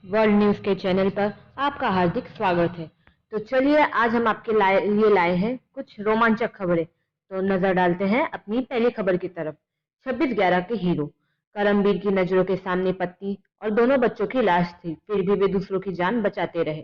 World news के channel पर आपका हार्दिक स्वागत है। तो चलिए आज हम आपके लिए लाए हैं कुछ रोमांचक खबरें। तो नजर डालते हैं अपनी पहली खबर की तरफ। 26/11 के हीरो करमबीर की नजरों के सामने पत्नी और दोनों बच्चों की लाश थी, फिर भी वे दूसरों की जान बचाते रहे।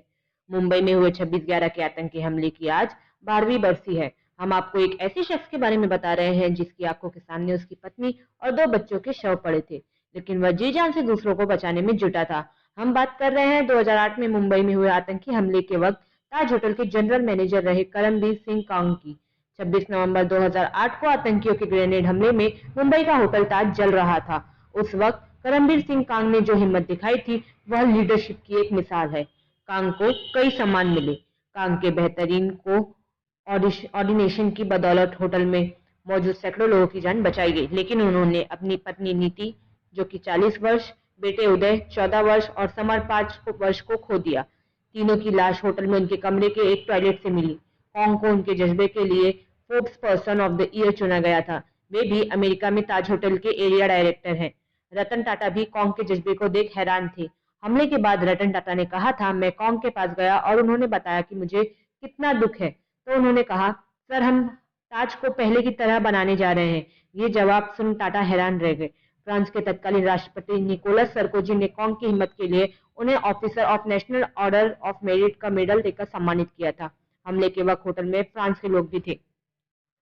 मुंबई में हुए 26/11 के आतंकी हमले की आज 12वीं बरसी है। हम आपको एक ऐसे शख्स के बारे में बता रहे हैं जिसकी आंखों के सामने उसकी पत्नी और 2 बच्चों के शव पड़े थे, लेकिन वह जी जान से दूसरों को बचाने में जुटा था। हम बात कर रहे हैं 2008 में मुंबई में हुए आतंकी हमले के वक्त ताज होटल के जनरल मैनेजर रहे करमबीर सिंह कांग की। 26 नवंबर 2008 को आतंकियों के ग्रेनेड हमले में मुंबई का होटल ताज जल रहा था। उस वक्त करमबीर सिंह कांग ने जो हिम्मत दिखाई थी वह लीडरशिप की एक मिसाल है। कांग को कई सम्मान मिले। कांग के बेहतरीन को ऑर्डिनेशन की बदौलत होटल में मौजूद सैकड़ों लोगों की जान बचाई गई, लेकिन उन्होंने अपनी पत्नी नीति, जो कि 40 वर्ष, बेटे उदय 14 वर्ष और समर 5 वर्ष को खो दिया। तीनों की लाश होटल में उनके कमरे के एक टॉयलेट से मिली। कॉन्ग को उनके जज्बे के लिए Forbes person of the year चुना गया था। वे भी अमेरिका में ताज होटल के एरिया डायरेक्टर हैं। रतन टाटा भी कॉन्ग के जज्बे को देख हैरान थे। हमले के बाद रतन टाटा ने कहा था, मैं कॉन्ग के पास गया और उन्होंने बताया कि मुझे कितना दुख है, तो उन्होंने कहा, सर हम ताज को पहले की तरह बनाने जा रहे हैं। ये जवाब सुन टाटा हैरान रह गए। फ्रांस के तत्कालीन राष्ट्रपति निकोलस सरकोजी ने कॉन्ग की हिम्मत के लिए उन्हें officer of national order of merit का मेडल देकर सम्मानित किया था। हमले के वक्त होटल में फ्रांस के लोग भी थे।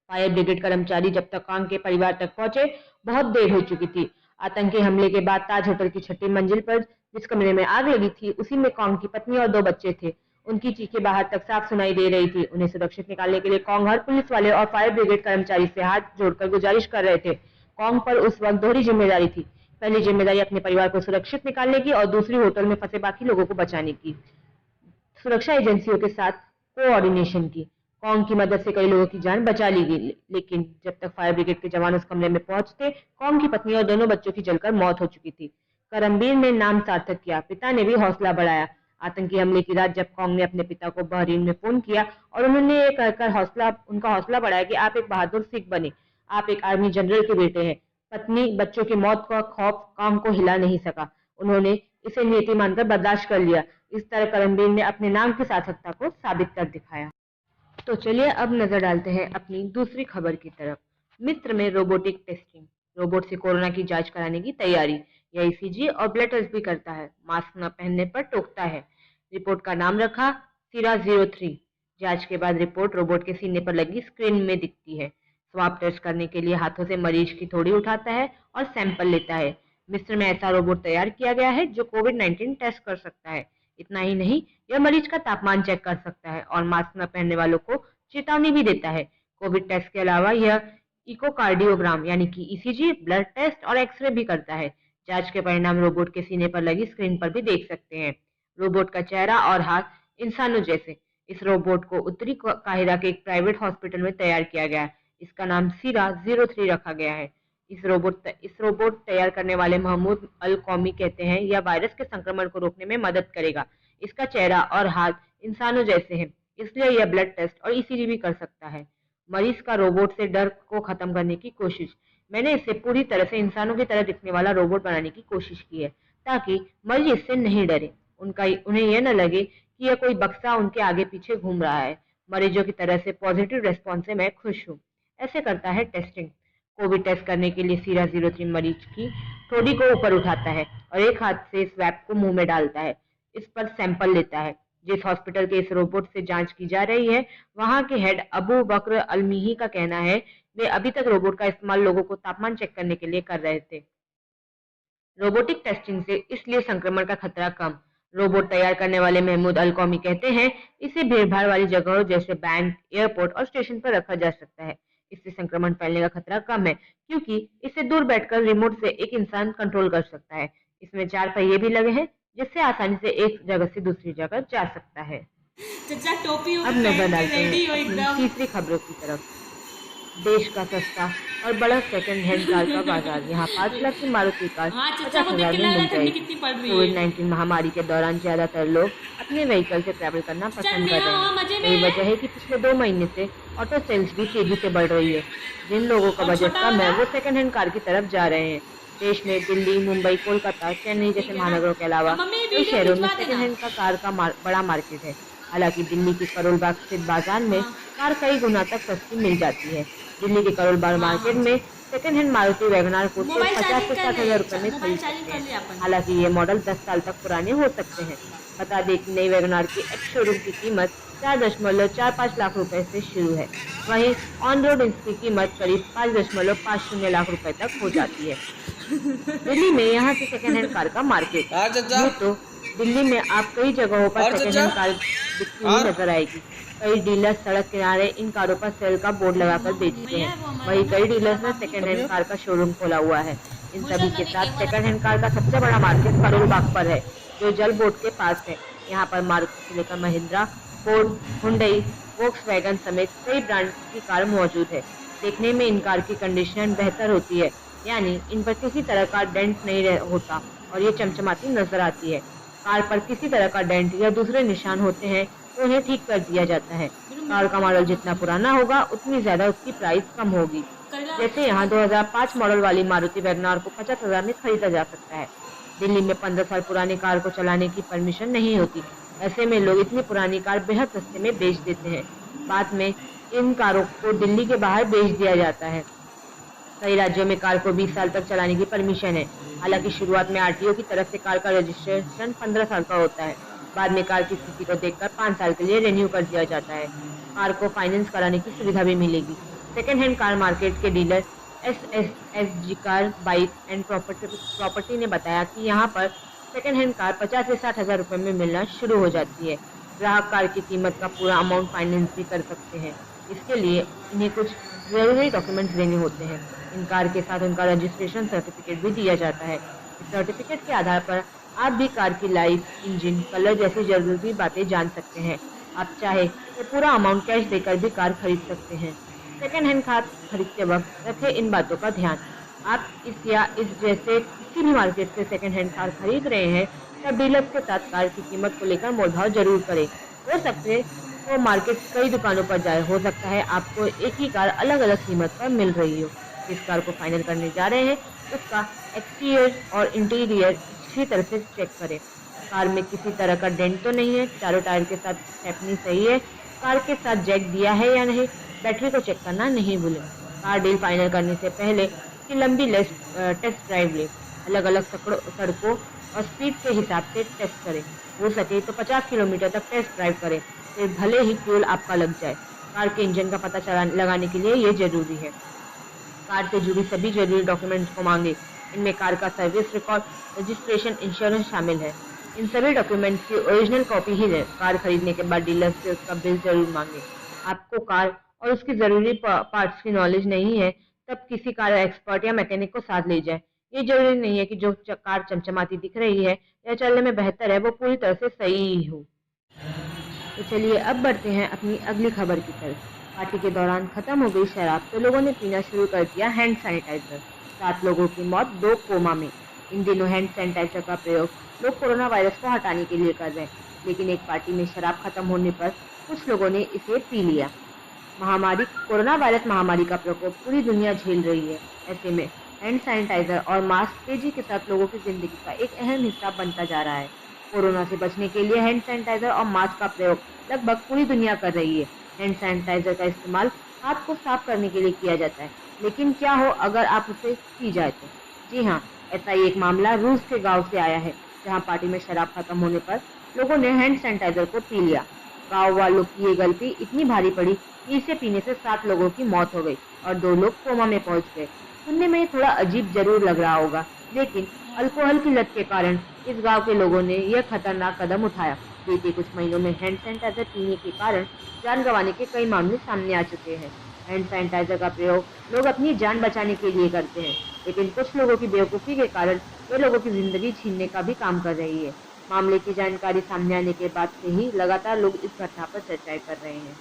फायर ब्रिगेड कर्मचारी जब तक कॉन्ग के परिवार तक पहुंचे बहुत देर हो चुकी थी। आतंकी हमले के बाद ताज होटल की 6ठी मंजिल पर जिस कमरे में आग लगी थी उसी में कॉन्ग की पत्नी और 2 बच्चे थे। उनकी चीखें बाहर तक साफ सुनाई दे रही थी। उन्हें सुरक्षित निकालने के लिए कॉन्ग हर पुलिस वाले और फायर ब्रिगेड कर्मचारी से हाथ जोड़कर गुजारिश कर रहे थे। कॉन्ग पर उस वक्त दोहरी जिम्मेदारी थी। पहली जिम्मेदारी अपने परिवार को सुरक्षित निकालने की और दूसरी होटल में फंसे बाकी लोगों को बचाने की, सुरक्षा एजेंसियों के साथ कोऑर्डिनेशन की। कॉन्ग की मदद से कई लोगों की जान बचा ली गई, लेकिन जब तक फायर ब्रिगेड के जवान उस कमरे में पहुंचते, कॉन्ग की पत्नी और दोनों बच्चों की जलकर मौत हो चुकी थी। करमबीर ने नाम सार्थक किया, पिता ने भी हौसला बढ़ाया। आतंकी हमले की रात जब कॉन्ग ने अपने पिता को बहरीन में फोन किया और उन्होंने ये कहकर उनका हौसला बढ़ाया कि आप एक बहादुर सिख बने, आप एक आर्मी जनरल के बेटे हैं। पत्नी बच्चों की मौत का खौफ कॉन्ग को हिला नहीं सका। उन्होंने इसे नियति मानकर बर्दाश्त कर लिया। इस तरह करमबीर ने अपने नाम की सार्थकता को साबित कर दिखाया। तो चलिए अब नजर डालते हैं अपनी दूसरी खबर की तरफ। मिस्र में रोबोटिक टेस्टिंग, रोबोट से कोरोना की जांच कराने की तैयारी। यह ईसीजी और ब्लड टेस्ट भी करता है, मास्क न पहनने पर टोकता है। रिपोर्ट का नाम रखा सीरा 03। जांच के बाद रिपोर्ट रोबोट के सीने पर लगी स्क्रीन में दिखती है। स्वाब टेस्ट करने के लिए हाथों से मरीज की थोड़ी उठाता है और सैंपल लेता है। मिस्र में ऐसा रोबोट तैयार किया गया है जो कोविड-19 टेस्ट कर सकता है। इतना ही नहीं, यह मरीज का तापमान चेक कर सकता है और मास्क न पहनने वालों को चेतावनी भी देता है। कोविड टेस्ट के अलावा यह इकोकार्डियोग्राम यानी कि ईसीजी, ब्लड टेस्ट और एक्सरे भी करता है। जांच के परिणाम रोबोट के सीने पर लगी स्क्रीन पर भी देख सकते हैं। रोबोट का चेहरा और हाथ इंसानों जैसे। इस रोबोट को उत्तरी काहिरा के एक प्राइवेट हॉस्पिटल में तैयार किया गया है। इसका नाम सीरा 03 रखा गया है। इस रोबोट तैयार करने वाले महमूद अल कौमी कहते हैं, यह वायरस के संक्रमण को रोकने में मदद करेगा। इसका चेहरा और हाथ इंसानों जैसे हैं, इसलिए यह ब्लड टेस्ट और ईसीजी भी कर सकता है। मरीज का रोबोट से डर को खत्म करने की कोशिश। मैंने इसे पूरी तरह से इंसानों की तरह दिखने वाला रोबोट बनाने की कोशिश की है, ताकि मरीज इससे नहीं डरे। उन्हें यह न लगे कि यह कोई बक्सा उनके आगे पीछे घूम रहा है। मरीजों की तरह से पॉजिटिव रेस्पॉन्स से मैं खुश हूँ। ऐसे करता है टेस्टिंग। कोविड टेस्ट करने के लिए सीरा 03 मरीज की ठोड़ी को ऊपर उठाता है और एक हाथ से स्वैब को मुंह में डालता है। इस पर सैंपल लेता है। जिस हॉस्पिटल के इस रोबोट से जांच की जा रही है, वहां के हेड अबू बकर अलमीही का कहना है, वे अभी तक रोबोट का इस्तेमाल लोगों को तापमान चेक करने के लिए कर रहे थे। रोबोटिक टेस्टिंग से इसलिए संक्रमण का खतरा कम। रोबोट तैयार करने वाले महमूद अल कौमी कहते हैं, इसे भीड़भाड़ वाली जगहों जैसे बैंक, एयरपोर्ट और स्टेशन पर रखा जा सकता है। इससे संक्रमण फैलने का खतरा कम है, क्योंकि इसे दूर बैठकर रिमोट से एक इंसान कंट्रोल कर सकता है। इसमें 4 पहिए भी लगे हैं, जिससे आसानी से एक जगह से दूसरी जगह जा सकता है। चचा टोपी अब नजर डालते हैं रेडी हो अपनी एकदम। तीसरी खबरों की तरफ। देश का सस्ता और बड़ा सेकंड हैंड कार का बाजार। यहाँ 5 लाख की मारुति कार हाँ चचा को देख 50,000 के में लग रहा मिल है ठंडी जाएगी। कितनी पड़ रही है। कोविड-19 महामारी के दौरान ज्यादातर लोग अपने व्हीकल से ट्रैवल करना चचा पसंद कर रहे हाँ हैं। मजे में यही है। वजह है कि पिछले 2 महीने से ऑटो सेल्स भी तेजी से बढ़ रही है। जिन लोगों का और बजट छोटा कम है वाला वो सेकंड हैंड कार की तरफ जा रहे हैं। देश में दिल्ली, मुंबई, कोलकाता, चेन्नई ठीक जैसे है ना। महानगरों के अलावा अब मम्मी कई शहरों में सेकंड हैंड का कार का बड़ा मार्केट है। हालांकि दिल्ली के करोल बाग स्थित बाजार में कार कई गुना तक सस्ती मिल जाती है। दिल्ली के करोल बाग मार्केट में सेकंड हैंड मारुति वैगनार को सिर्फ 50 से 60 हजार रुपए में खरीद सकते हैं। हालांकि ये मॉडल 10 साल तक पुराने हो सकते हैं। बता दें कि नई वैगनार की एक्स शोरूम की कीमत 4.45 लाख रुपए से शुरू है। वहीं ऑन रोड इसकी कीमत करीब 5.50 लाख रुपए तक हो जाती है। दिल्ली में यहाँ से सेकंड हैंड कार का मार्केट ये तो दिल्ली में आप कई जगहों पर सेकंड हैंड कार बिकती हुई नजर आएगी। कई डीलर्स सड़क किनारे इन कारों पर सेल का बोर्ड लगाकर बेचते हैं। वहीं कई डीलर्स ने सेकंड हैंड कार का शोरूम खोला हुआ है। इन सभी के साथ सेकंड हैंड कार का सबसे बड़ा मार्केट करोल बाग पर है, जो जल बोर्ड के पास है। यहाँ पर मारुति से लेकर महिंद्रा, फोर्ड, हुंडई, वोक्सवैगन समेत कई ब्रांड की कार मौजूद है। देखने में इन कार की कंडीशन बेहतर होती है, यानी इन पर किसी तरह का डेंट नहीं होता और ये चमचमाती नजर आती है। कार पर किसी तरह का डेंट या दूसरे निशान होते हैं तो उन्हें ठीक कर दिया जाता है। कार का मॉडल जितना पुराना होगा उतनी ज्यादा उसकी प्राइस कम होगी। जैसे यहाँ 2005 मॉडल वाली मारुति वैगनार को 50,000 में खरीदा जा सकता है। दिल्ली में 15 साल पुरानी कार को चलाने की परमिशन नहीं होती। ऐसे में लोग इतनी पुरानी कार बेहद सस्ते में बेच देते हैं। बाद में इन कारों को दिल्ली के बाहर बेच दिया जाता है। कई राज्यों में कार को 20 साल तक चलाने की परमिशन है। हालांकि शुरुआत में आरटीओ की तरफ से कार का रजिस्ट्रेशन 15 साल का होता है। बाद में कार की स्थिति को देखकर 5 साल के लिए रिन्यू कर दिया जाता है। कार को फाइनेंस कराने की सुविधा भी मिलेगी। सेकेंड हैंड कार मार्केट के dealer SSSG car bike and property ने बताया कि यहाँ पर सेकेंड हैंड कार 50 से 60 हजार रुपए में मिलना शुरू हो जाती है। ग्राहक कार की कीमत का पूरा अमाउंट फाइनेंस भी कर सकते हैं। इसके लिए इन्हें कुछ जरूरी डॉक्यूमेंट्स देने होते हैं। इन कार के साथ उनका रजिस्ट्रेशन सर्टिफिकेट भी दिया जाता है। इस सर्टिफिकेट के आधार पर आप भी कार की लाइफ, इंजन, कलर जैसी जरूरी बातें जान सकते हैं। आप चाहे तो पूरा अमाउंट कैश देकर भी कार खरीद सकते हैं। सेकेंड हैंड कार खरीदते वक्त रखें इन बातों का ध्यान। आप इस या इस जैसे किसी भी मार्केट से सेकेंड हैंड कार खरीद रहे हैं तब डीलर्स के साथ कार की कीमत को लेकर मोलभाव जरूर करें। हो सकते तो मार्केट कई दुकानों पर जाए, हो सकता है आपको एक ही कार अलग अलग कीमत पर मिल रही हो। जिस कार को फाइनल करने जा रहे हैं उसका एक्सटीरियर और इंटीरियर अच्छी तरह से चेक करें। कार में किसी तरह का डेंट तो नहीं है, चारों टायर के साथ स्टेपनी सही है, कार के साथ जैक दिया है या नहीं, बैटरी को चेक करना नहीं भूलें। कार डील फाइनल करने से पहले इसकी लंबी टेस्ट ड्राइव लें। अलग अलग सड़कों और स्पीड के हिसाब से टेस्ट करें। हो सके तो 50 किलोमीटर तक टेस्ट ड्राइव करें, फिर भले ही फ्यूल आपका लग जाए। कार के इंजन का पता लगाने के लिए ये जरूरी है। कार से जुड़ी सभी जरूरी डॉक्यूमेंट्स को मांगे। इनमें कार का सर्विस रिकॉर्ड, रजिस्ट्रेशन, इंश्योरेंस शामिल है। इन सभी डॉक्यूमेंट्स की ओरिजिनल कॉपी ही लें। कार खरीदने के बाद डीलर से उसका बिल जरूर मांगे। आपको कार और उसकी जरूरी पार्ट्स की नॉलेज नहीं है तब किसी कार एक्सपर्ट या मैकेनिक को साथ ले जाए। ये जरूरी नहीं है कि जो कार चमचमाती दिख रही है या चलने में बेहतर है वो पूरी तरह से सही ही हो। तो चलिए अब बढ़ते हैं अपनी अगली खबर की तरफ। पार्टी के दौरान खत्म हो गई शराब तो लोगों ने पीना शुरू कर दिया हैंड सैनिटाइजर। 7 लोगों की मौत, 2 कोमा में। इन दिनों हैंड सैनिटाइजर का प्रयोग लोग कोरोना वायरस को हटाने के लिए कर रहे हैं, लेकिन एक पार्टी में शराब खत्म होने पर कुछ लोगों ने इसे पी लिया। कोरोना वायरस महामारी का प्रकोप पूरी दुनिया झेल रही है। ऐसे में हैंड सैनिटाइजर और मास्क तेजी के साथ लोगों की जिंदगी का एक अहम हिस्सा बनता जा रहा है। कोरोना से बचने के लिए हैंड सैनिटाइजर और मास्क का प्रयोग लगभग पूरी दुनिया कर रही है। हैंड सैनिटाइजर का इस्तेमाल हाथ को साफ करने के लिए किया जाता है, लेकिन क्या हो अगर आप उसे पी जाए तो? जी हाँ, ऐसा ही एक मामला रूस के गांव से आया है, जहां पार्टी में शराब खत्म होने पर लोगों ने हैंड सैनिटाइजर को पी लिया। गांव वालों की ये गलती इतनी भारी पड़ी कि इसे पीने से 7 लोगों की मौत हो गई और 2 लोग कोमा में पहुंच गए। सुनने में थोड़ा अजीब जरूर लग रहा होगा, लेकिन अल्कोहल की लत के कारण इस गांव के लोगों ने यह खतरनाक कदम उठाया। बीते कुछ महीनों में हैंड सैनिटाइजर पीने के कारण जान गंवाने के कई मामले सामने आ चुके हैं। हैंड सैनिटाइजर का प्रयोग लोग अपनी जान बचाने के लिए करते हैं, लेकिन कुछ लोगों की बेवकूफ़ी के कारण वे लोगों की जिंदगी छीनने का भी काम कर रही है। मामले की जानकारी सामने आने के बाद से ही लगातार लोग इस घटना पर चर्चाएं कर रहे हैं।